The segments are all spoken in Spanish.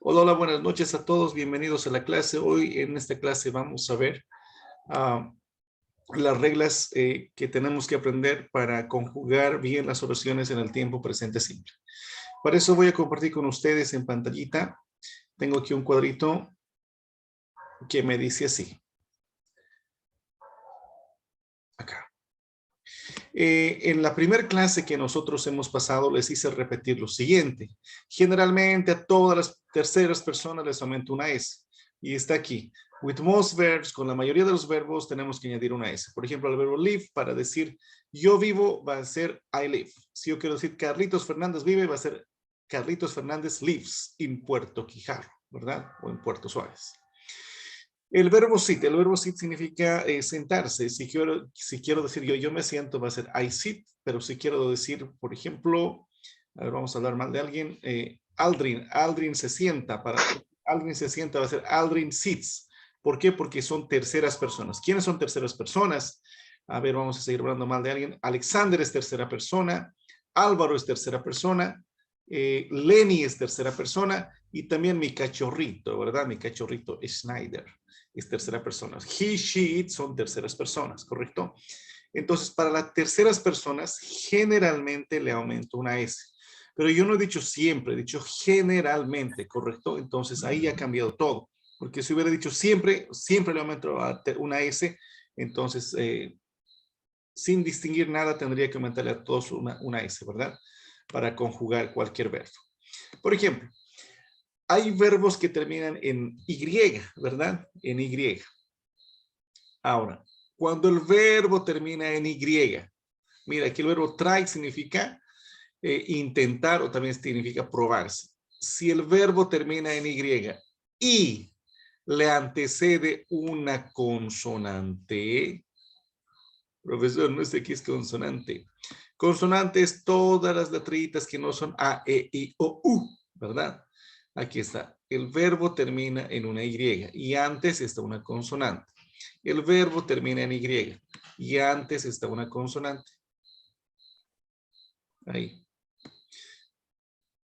Hola, hola, buenas noches a todos. Bienvenidos a la clase. Hoy en esta clase vamos a ver ah, las reglas que tenemos que aprender para conjugar bien las oraciones en el tiempo presente simple. Para eso voy a compartir con ustedes en pantallita. Tengo aquí un cuadrito que me dice así. Acá. En la primera clase que nosotros hemos pasado les hice repetir lo siguiente. Generalmente a todas las terceras personas les aumento una S. Y está aquí. With most verbs, con la mayoría de los verbos tenemos que añadir una S. Por ejemplo, el verbo live, para decir yo vivo, va a ser I live. Si yo quiero decir Carlitos Fernández vive, va a ser Carlitos Fernández lives in Puerto Quijarro, ¿verdad? O en Puerto Suárez. El verbo sit significa sentarse. Si quiero decir yo me siento, va a ser I sit, pero si quiero decir, por ejemplo, a ver, vamos a hablar mal de alguien, Aldrin se sienta, Aldrin se sienta va a ser Aldrin sits. ¿Por qué? Porque son terceras personas. ¿Quiénes son terceras personas? A ver, vamos a seguir hablando mal de alguien. Alexander es tercera persona, Álvaro es tercera persona, Lenny es tercera persona y también mi cachorrito, ¿verdad? Mi cachorrito Schneider es tercera persona. He, she, it son terceras personas, ¿correcto? Entonces, para las terceras personas, generalmente le aumento una S. Pero yo no he dicho siempre, he dicho generalmente, ¿correcto? Entonces, ahí ha cambiado todo. Porque si hubiera dicho siempre, siempre le aumento una S, entonces, sin distinguir nada, tendría que aumentarle a todos una S, ¿verdad? Para conjugar cualquier verbo. Por ejemplo, hay verbos que terminan en Y, ¿verdad? En Y. Ahora, cuando el verbo termina en Y, mira, aquí el verbo try significa intentar o también significa probarse. Si el verbo termina en y le antecede una consonante, profesor, no sé qué es consonante. Consonante es todas las letritas que no son A, E, I, O, U, ¿verdad? Aquí está. El verbo termina en una Y y antes está una consonante. El verbo termina en Y y antes está una consonante. Ahí.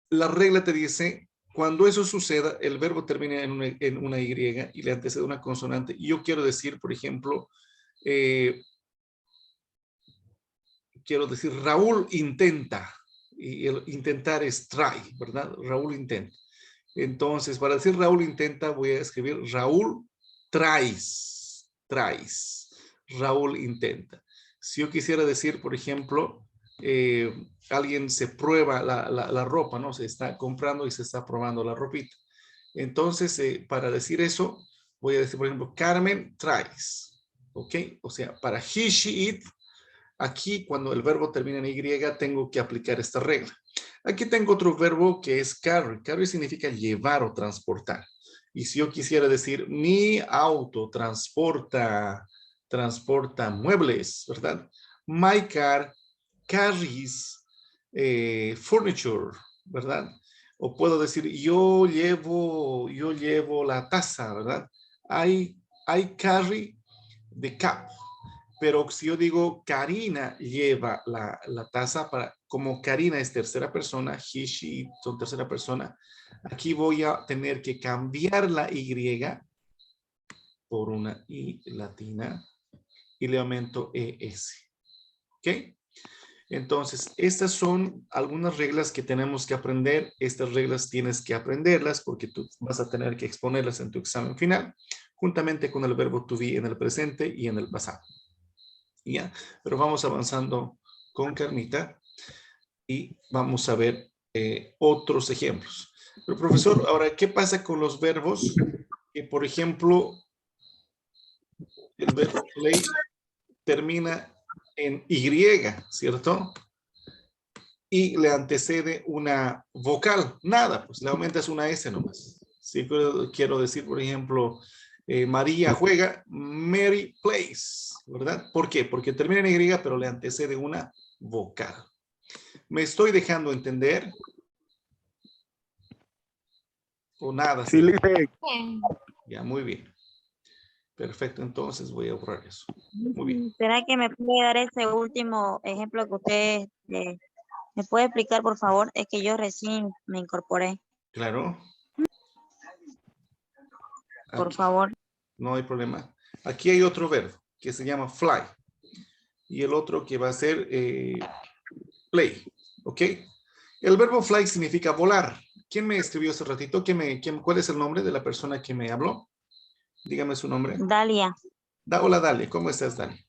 La regla te dice, cuando eso suceda, el verbo termina en una Y y le antecede una consonante. Y yo quiero decir, por ejemplo, quiero decir, Raúl intenta. Y el intentar es try, ¿verdad? Raúl intenta. Entonces, para decir Raúl intenta, voy a escribir Raúl tries. Raúl intenta. Si yo quisiera decir, por ejemplo, alguien se prueba la ropa, ¿no? Se está comprando y se está probando la ropita. Entonces, para decir eso, voy a decir, por ejemplo, Carmen tries. ¿Ok? O sea, para he, she, it, aquí cuando el verbo termina en Y, tengo que aplicar esta regla. Aquí tengo otro verbo que es carry. Carry significa llevar o transportar. Y si yo quisiera decir, mi auto transporta muebles, ¿verdad? My car carries furniture, ¿verdad? O puedo decir, yo llevo la taza, ¿verdad? I carry the cup. Pero si yo digo Karina lleva la taza, como Karina es tercera persona, he, she son tercera persona, aquí voy a tener que cambiar la Y por una I latina y le aumento ES. ¿Ok? Entonces, estas son algunas reglas que tenemos que aprender. Estas reglas tienes que aprenderlas porque tú vas a tener que exponerlas en tu examen final, juntamente con el verbo to be en el presente y en el pasado. ¿Ya? Pero vamos avanzando con calmita y vamos a ver otros ejemplos. Pero profesor, ahora, ¿qué pasa con los verbos? Que, por ejemplo, el verbo play termina en Y, ¿cierto? Y le antecede una vocal. Nada, pues le aumentas una S nomás. Si quiero decir, por ejemplo, María juega, Mary plays, ¿verdad? ¿Por qué? Porque termina en Y, pero le antecede una vocal. ¿Me estoy dejando entender? ¿O nada? Sí, Ya, muy bien. Perfecto, entonces voy a borrar eso. Muy bien. ¿Será que me puede dar ese último ejemplo que usted me puede explicar, por favor? Es que yo recién me incorporé. Claro. por Aquí, favor. no hay problema. Aquí hay otro verbo que se llama fly. Y el otro que va a ser play. ¿Ok? El verbo fly significa volar. ¿Quién me escribió hace ratito? ¿Cuál es el nombre de la persona que me habló? Dígame su nombre. Dalia. Hola, Dalia. ¿Cómo estás, Dalia?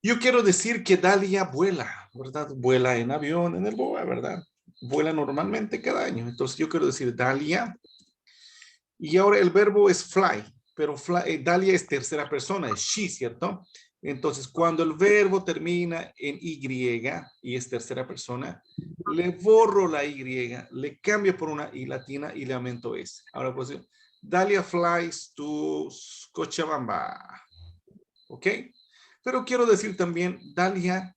Yo quiero decir que Dalia vuela, ¿verdad? Vuela en avión, en el BOA, ¿verdad? Vuela normalmente cada año. Entonces yo quiero decir Dalia. Y ahora el verbo es fly, pero Dalia es tercera persona, es she, ¿cierto? Entonces cuando el verbo termina en Y es tercera persona, le borro la Y, le cambio por una I latina y le aumento S. Ahora pues, Dalia flies to Cochabamba. ¿Ok? Pero quiero decir también, Dalia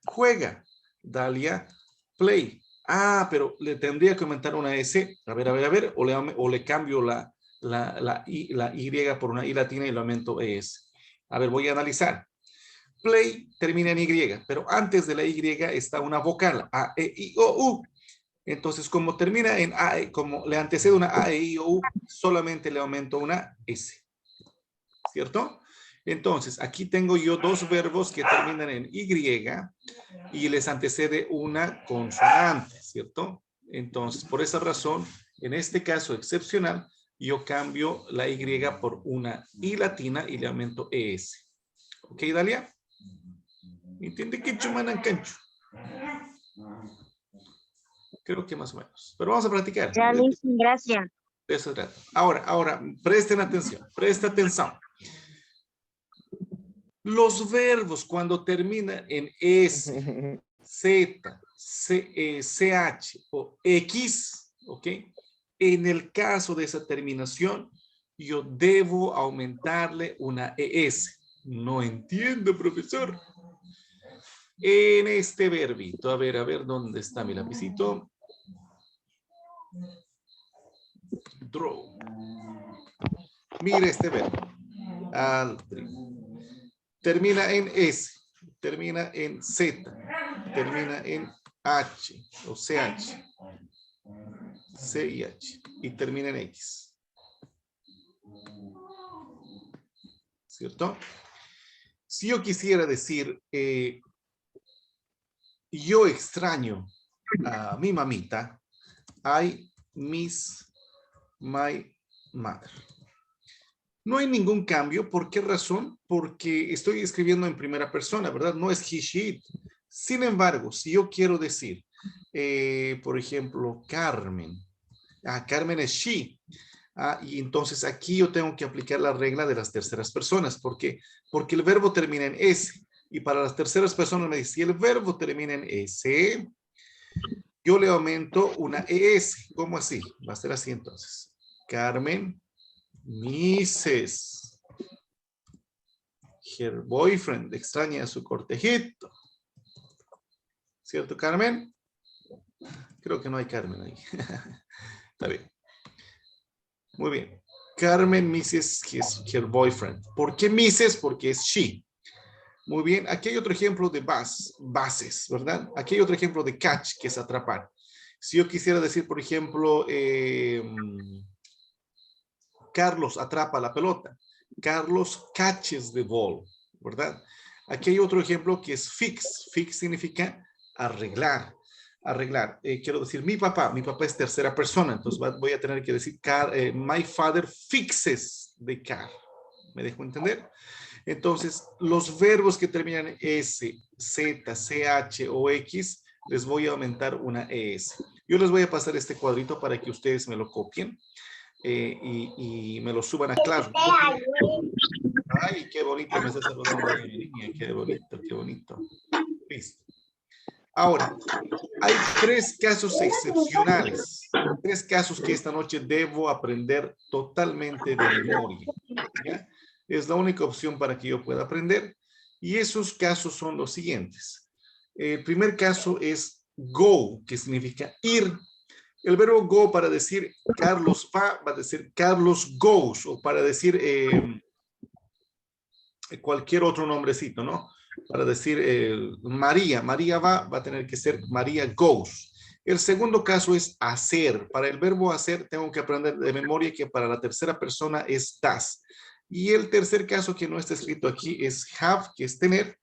juega, Dalia play. Ah, pero le tendría que aumentar una S, a ver, o le cambio la Y por una I latina y lo aumento ES. A ver, voy a analizar. Play termina en Y, pero antes de la Y está una vocal, A, E, I, O, U. Entonces, como termina en A, como le antecede una A, E, I, O, U, solamente le aumento una S. ¿Cierto? Entonces, aquí tengo yo dos verbos que terminan en Y y les antecede una consonante, ¿cierto? Entonces, por esa razón, en este caso excepcional, yo cambio la Y por una I latina y le aumento ES. ¿Ok, Dalia? ¿Entiende que chumanan cancho? Creo que más o menos. Pero vamos a practicar. Ya, listo, gracias. De eso trata. Ahora, presten atención. Presta atención. Los verbos cuando terminan en S, Z, CH o X, ¿ok? En el caso de esa terminación, yo debo aumentarle una ES. No entiendo, profesor. En este verbito, a ver, ¿dónde está mi lapicito? Draw. Mira este verbo. Termina en S, termina en Z, termina en H o CH, C y H, y termina en X. ¿Cierto? Si yo quisiera decir, yo extraño a mi mamita, I miss my mother. No hay ningún cambio. ¿Por qué razón? Porque estoy escribiendo en primera persona, ¿verdad? No es he, she, it. Sin embargo, si yo quiero decir, por ejemplo, Carmen. Carmen es she. Y entonces aquí yo tengo que aplicar la regla de las terceras personas. ¿Por qué? Porque el verbo termina en S. Y para las terceras personas me dice, si el verbo termina en S, yo le aumento una ES. ¿Cómo así? Va a ser así entonces. Carmen misses her boyfriend, extraña a su cortejito. ¿Cierto, Carmen? Creo que no hay Carmen ahí. Está bien. Muy bien. Carmen misses her boyfriend. ¿Por qué misses? Porque es she. Muy bien. Aquí hay otro ejemplo de bases, ¿verdad? Aquí hay otro ejemplo de catch, que es atrapar. Si yo quisiera decir, por ejemplo, Carlos atrapa la pelota. Carlos catches the ball, ¿verdad? Aquí hay otro ejemplo que es fix. Fix significa arreglar. Arreglar. Quiero decir, mi papá es tercera persona, entonces voy a tener que decir, my father fixes the car. ¿Me dejo entender? Entonces, los verbos que terminan en S, Z, CH o X, les voy a aumentar una ES. Yo les voy a pasar este cuadrito para que ustedes me lo copien. Y me lo suban a Classroom. Ay, qué bonito me está saludando ahí mi niña, qué bonito, qué bonito. Listo. Ahora, hay tres casos excepcionales, tres casos que esta noche debo aprender totalmente de memoria. ¿Ya? Es la única opción para que yo pueda aprender. Y esos casos son los siguientes. El primer caso es go, que significa ir. El verbo go para decir Carlos va a decir Carlos goes, o para decir cualquier otro nombrecito, ¿no? Para decir María va a tener que ser María goes. El segundo caso es hacer. Para el verbo hacer tengo que aprender de memoria que para la tercera persona es das. Y el tercer caso que no está escrito aquí es have, que es tener.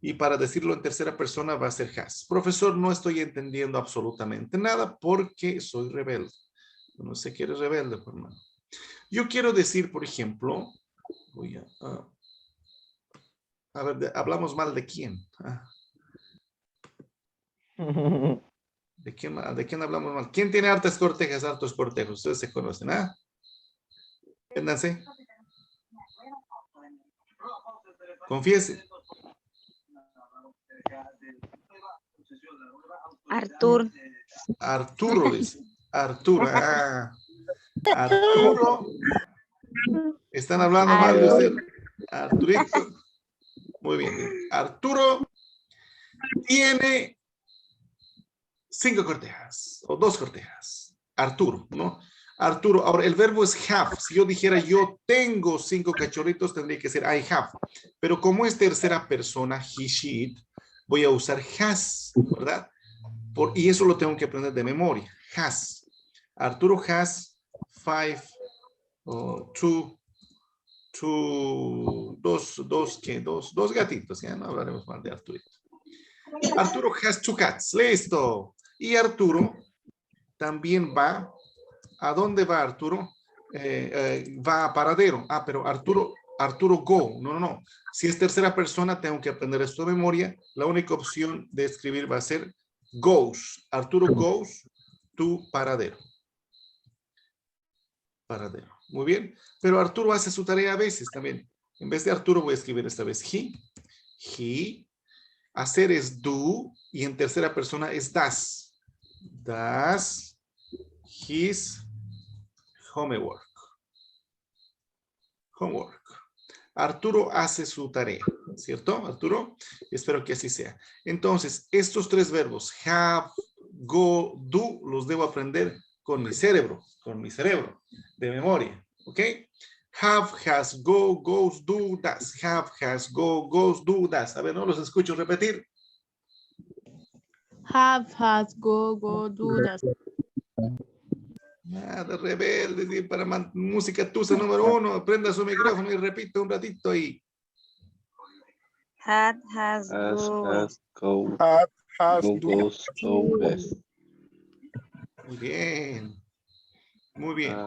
Y para decirlo en tercera persona va a ser has. Profesor, no estoy entendiendo absolutamente nada porque soy rebelde. No sé qué eres rebelde, hermano. Yo quiero decir, por ejemplo, voy a ver, hablamos mal de quién. ¿De quién hablamos mal? ¿Quién tiene hartas cortejas, hartos cortejos? Ustedes se conocen, ¿ah? Véndanse. Confiese. Artur. Arturo dice. Arturo. Arturo. Están hablando mal de usted. Arturito. Muy bien. Arturo tiene 5 cortejas o 2 cortejas. Arturo, ¿no? Arturo. Ahora, el verbo es have. Si yo dijera yo tengo 5 cachorritos, tendría que ser I have. Pero como es tercera persona, he, she, it, voy a usar has, ¿verdad? Y eso lo tengo que aprender de memoria. Has. Arturo has 5, 2 gatitos. Ya no hablaremos mal de Arturito. Arturo has 2 cats. Listo. Y Arturo también va. ¿A dónde va Arturo? Va a paradero. Pero Arturo go. No. Si es tercera persona, tengo que aprender esto de memoria. La única opción de escribir va a ser goes. Arturo goes to paradero. Paradero. Muy bien. Pero Arturo hace su tarea a veces también. En vez de Arturo voy a escribir esta vez he. He. Hacer es do y en tercera persona es das. Das his homework. Homework. Arturo hace su tarea, ¿cierto, Arturo? Espero que así sea. Entonces, estos 3 verbos, have, go, do, los debo aprender con mi cerebro de memoria, ¿ok? Have, has, go, goes, do, does. Have, has, go, goes, do, does. A ver, no los escucho repetir. Have, has, go, do, does. Nada, rebelde, para música tusa número 1, prenda su micrófono y repite un ratito ahí. Had, has, go. Go, Had, has, go, do. goes, go, best. Muy bien. Muy bien.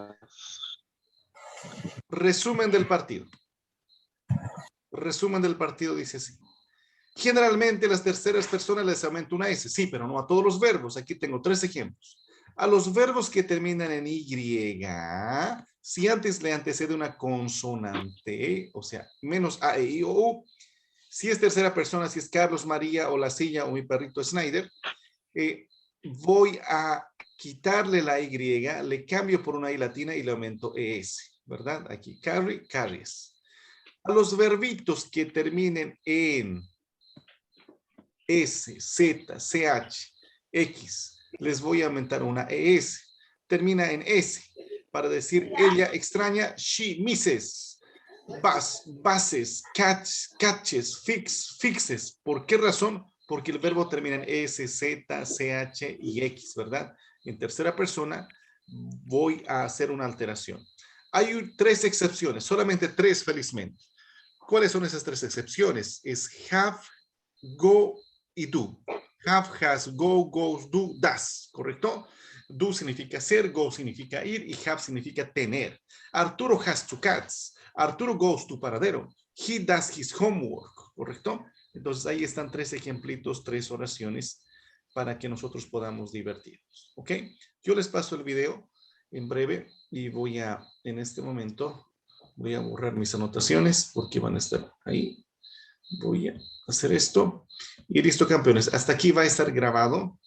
Resumen del partido. Resumen del partido dice así. Generalmente las terceras personas les aumenta una S. Sí, pero no a todos los verbos. Aquí tengo 3 ejemplos. A los verbos que terminan en Y, si antes le antecede una consonante, o sea, menos A, E, I, O, U, si es tercera persona, si es Carlos, María, o la silla, o mi perrito Snyder, voy a quitarle la Y, le cambio por una I latina y le aumento ES, ¿verdad? Aquí, carry, carries. A los verbitos que terminen en S, Z, CH, X, les voy a aumentar una ES. Termina en S. Para decir ella extraña, she misses. Bases, catches, fixes. ¿Por qué razón? Porque el verbo termina en S, Z, CH y X, ¿verdad? En tercera persona voy a hacer una alteración. Hay 3 excepciones, solamente 3 felizmente. ¿Cuáles son esas 3 excepciones? Es have, go y do. Have, has, go, goes, do, does. ¿Correcto? Do significa ser, go significa ir y have significa tener. Arturo has 2 cats. Arturo goes to paradero. He does his homework. ¿Correcto? Entonces ahí están 3 ejemplitos, 3 oraciones para que nosotros podamos divertirnos. ¿Ok? Yo les paso el video en breve y voy a, en este momento, voy a borrar mis anotaciones porque van a estar ahí. Voy a hacer esto. Y listo, campeones. Hasta aquí va a estar grabado.